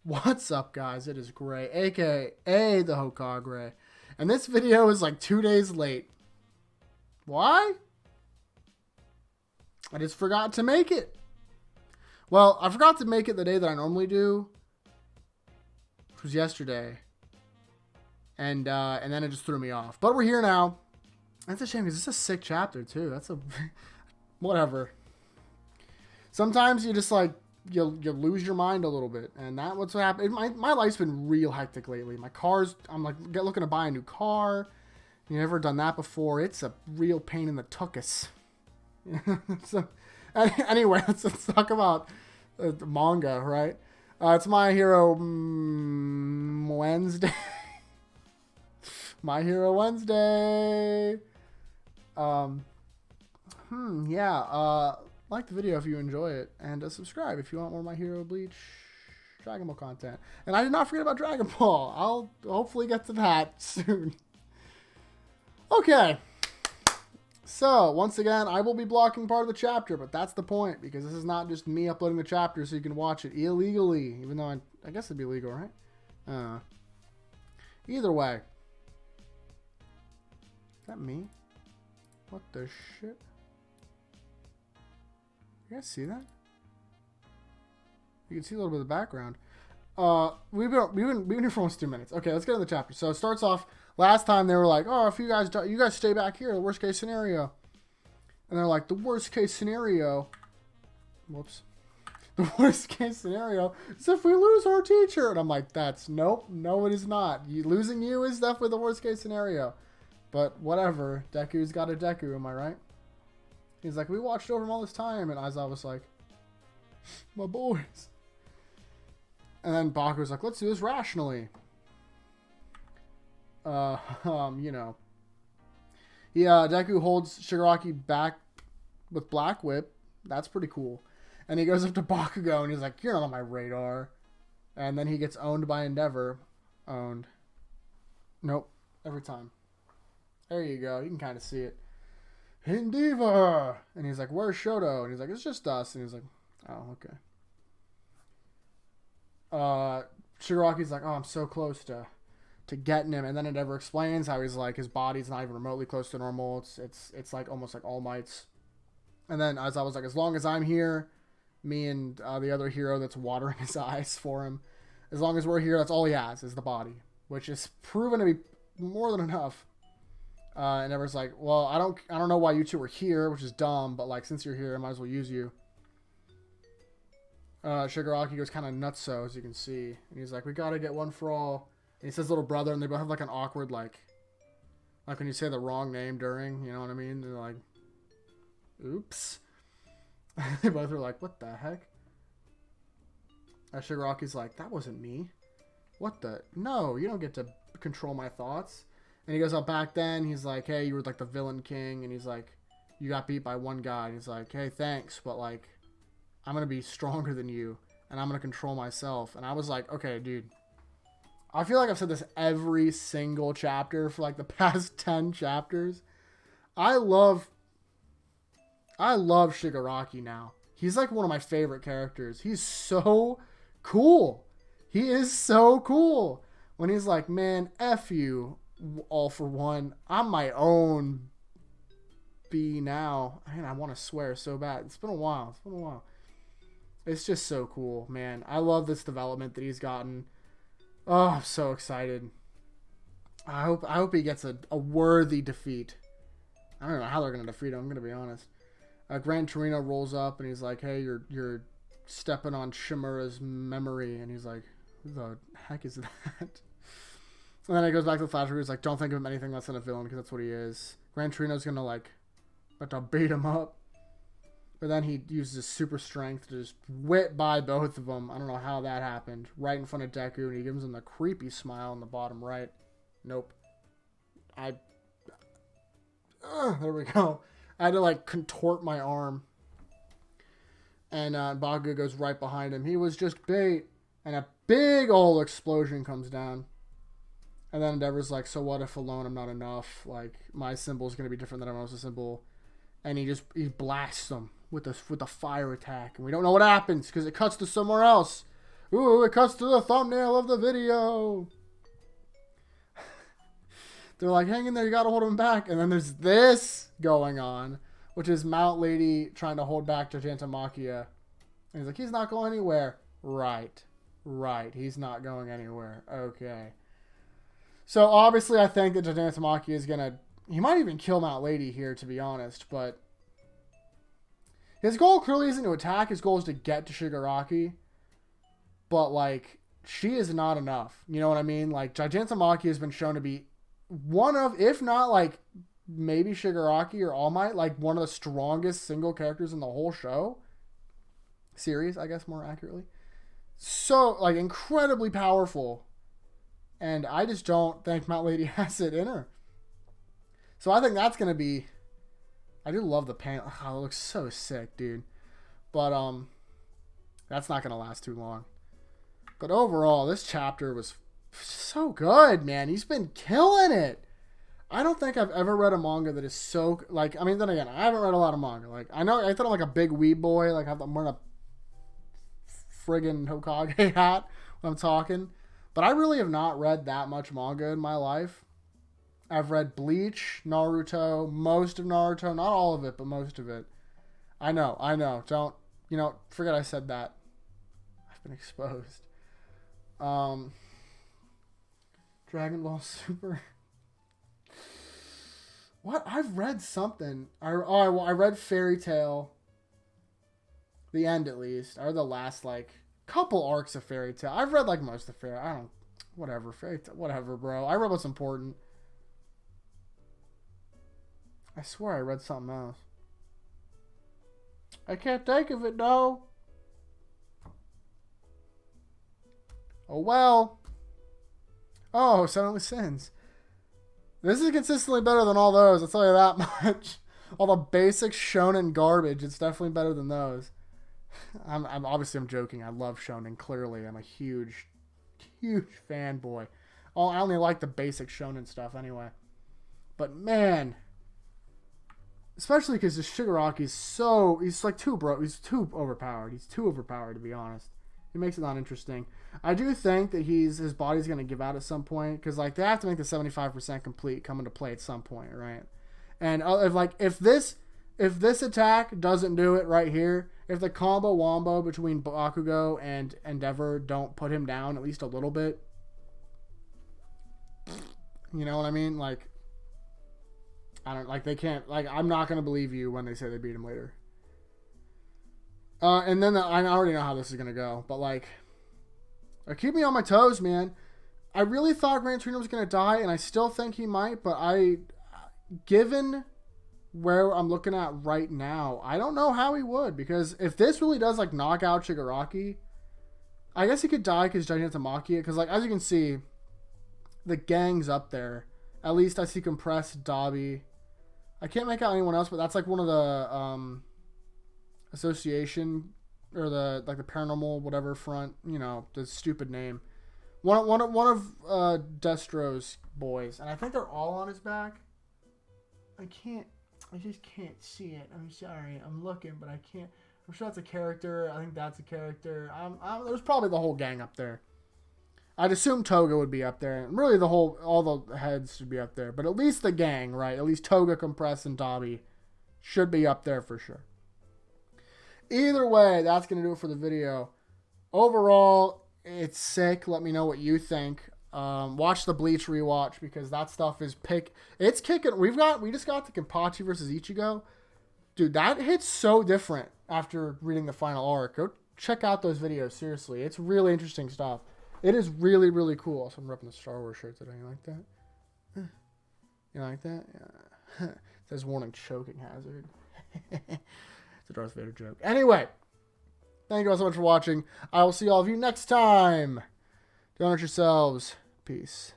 What's up, guys? It is Gray, aka the Hokage, and this video is like 2 days late. Why? I just forgot to make it. Well, I forgot to make it the day that I normally do, which was yesterday, and then it just threw me off. But we're here now. That's a shame because it's a sick chapter too. That's a whatever. Sometimes you just like. You lose your mind a little bit, and that's what's happened. My life's been real hectic lately. My car's, I'm like looking to buy a new car. You never done that before. It's a real pain in the tuchus. So, anyway, let's talk about the manga, right? It's My Hero Wednesday. My Hero Wednesday. Like the video if you enjoy it, and subscribe if you want more My Hero Bleach Dragon Ball content. And I did not forget about Dragon Ball. I'll hopefully get to that soon. Okay. So, once again, I will be blocking part of the chapter, but that's the point, because this is not just me uploading the chapter so you can watch it illegally, even though I guess it'd be legal, right? Either way. Is that me? What the shit? You guys see that? You can see a little bit of the background. We've been here for almost 2 minutes. Okay, let's get into the chapter. So it starts off. Last time they were like, "Oh, if you guys stay back here, the worst case scenario." And they're like, "The worst case scenario." Whoops. The worst case scenario is if we lose our teacher. And I'm like, nope, no, it is not. Losing you is definitely the worst case scenario. But whatever. Deku's got a Deku. Am I right? He's like, we watched over him all this time, and Aizawa was like, my boys. And then Baku's like, let's do this rationally. You know. Yeah, Deku holds Shigaraki back with Black Whip. That's pretty cool. And he goes up to Bakugo, and he's like, you're not on my radar. And then he gets owned by Endeavor. Owned. Nope. Every time. There you go. You can kind of see it. Endeavor! And he's like, where's Shoto? And he's like, it's just us. And he's like, oh, okay. Shigaraki's like, oh, I'm so close to getting him. And then it never explains how he's like, his body's not even remotely close to normal. It's like almost like All Might's. And then as I was like, as long as I'm here, me and the other hero that's watering his eyes for him, as long as we're here, that's all he has is the body, which is proven to be more than enough. And everyone's like, well, I don't know why you two are here, which is dumb, but like, since you're here, I might as well use you. Shigaraki goes kind of nutso, as you can see. And he's like, we gotta get one for all. And he says little brother, and they both have like an awkward, like when you say the wrong name during, you know what I mean? They're like, oops. They both are like, what the heck? Shigaraki's like, that wasn't me. What the? No, you don't get to control my thoughts. And he goes up back then. He's like, hey, you were like the villain king. And he's like, you got beat by one guy. And he's like, hey, thanks. But like, I'm going to be stronger than you. And I'm going to control myself. And I was like, okay, dude. I feel like I've said this every single chapter for like the past 10 chapters. I love Shigaraki now. He's like one of my favorite characters. He's so cool. He is so cool. When he's like, man, F you. All for one. I'm my own B now. Man, I want to swear so bad. It's been a while. It's just so cool, man. I love this development that he's gotten. Oh, I'm so excited. I hope he gets a worthy defeat. I don't know how they're gonna defeat him. I'm gonna be honest. Gran Torino rolls up and he's like, "Hey, you're stepping on Shimura's memory," and he's like, "Who the heck is that?" And then he goes back to the flash where he's like, don't think of him anything less than a villain, because that's what he is. Gran Torino's going to, like, about to beat him up. But then he uses his super strength to just whip by both of them. I don't know how that happened. Right in front of Deku, and he gives him the creepy smile in the bottom right. Nope. There we go. I had to, like, contort my arm. And Bakugo goes right behind him. He was just bait. And a big old explosion comes down. And then Endeavor's like, so what if alone I'm not enough? Like, my symbol is going to be different than everyone else's symbol. And he blasts them with a fire attack. And we don't know what happens because it cuts to somewhere else. Ooh, it cuts to the thumbnail of the video. They're like, hang in there, you gotta hold him back. And then there's this going on, which is Mount Lady trying to hold back Gigantomachia. And he's like, he's not going anywhere. Right. He's not going anywhere. Okay. So obviously I think that Gigantomachia is gonna... He might even kill Mount Lady here, to be honest, but... His goal clearly isn't to attack. His goal is to get to Shigaraki. But, like, she is not enough. You know what I mean? Like, Gigantomachia has been shown to be one of, if not, like, maybe Shigaraki or All Might, like, one of the strongest single characters in the whole show. Series, I guess, more accurately. So, like, incredibly powerful. And I just don't think Mount Lady has it in her. So I think that's going to be... I do love the paint. Oh, it looks so sick, dude. But, that's not going to last too long. But overall, this chapter was so good, man. He's been killing it. I don't think I've ever read a manga that is so... Like, I mean, then again, I haven't read a lot of manga. Like, I thought I'm like a big weeb boy. Like, I'm wearing a friggin' Hokage hat when I'm talking. But I really have not read that much manga in my life. I've read Bleach, Naruto, most of Naruto. Not all of it, but most of it. I know. Don't, forget I said that. I've been exposed. Dragon Ball Super. What? I've read something. I read Fairy Tail. The end, at least. Or the last, like, couple arcs of Fairy Tail. I've read, like, most of Fairy... Whatever, Fairy Tail. Whatever, bro. I read what's important. I swear I read something else. I can't think of it, though. Oh, well. Oh, Seven Sins. This is consistently better than all those. I'll tell you that much. All the basic shonen garbage. It's definitely better than those. I'm obviously joking. I love shonen. Clearly, I'm a huge fanboy. Oh, I only like the basic shonen stuff anyway. But man, especially because the Shigaraki's he's like he's too overpowered. He's too overpowered, to be honest. It makes it not interesting. I do think that his body's going to give out at some point, because like they have to make the 75% complete come into play at some point, right? And if this attack doesn't do it right here, if the combo wombo between Bakugo and Endeavor don't put him down at least a little bit, you know what I mean? Like, they can't, like, I'm not going to believe you when they say they beat him later. And then I already know how this is going to go, but like, keep me on my toes, man. I really thought Gran Torino was going to die, and I still think he might, but given where I'm looking at right now, I don't know how he would, because if this really does like knock out Shigaraki, I guess he could die because Gigantomachia, because like, as you can see, the gang's up there. At least I see Compressed, Dobby. I can't make out anyone else, but that's like one of the association, or the paranormal whatever front, the stupid name. One of Destro's boys, and I think they're all on his back. I just can't see it. I'm sorry. I'm looking, but I can't. I'm sure that's a character. I think that's a character. There's probably the whole gang up there. I'd assume Toga would be up there. And really, all the heads should be up there. But at least the gang, right? At least Toga, Compress, and Dobby should be up there for sure. Either way, that's going to do it for the video. Overall, it's sick. Let me know what you think. Watch the Bleach rewatch, because that stuff is it's kicking. We just got the Kenpachi versus Ichigo. Dude, that hits so different after reading the final arc. Go check out those videos, seriously. It's really interesting stuff. It is really, really cool. So I'm repping the Star Wars shirt today. You like that? You like that? Yeah. It says warning, choking hazard. It's a Darth Vader joke. Anyway, thank you all so much for watching. I will see all of you next time. Don't hurt yourselves. Peace.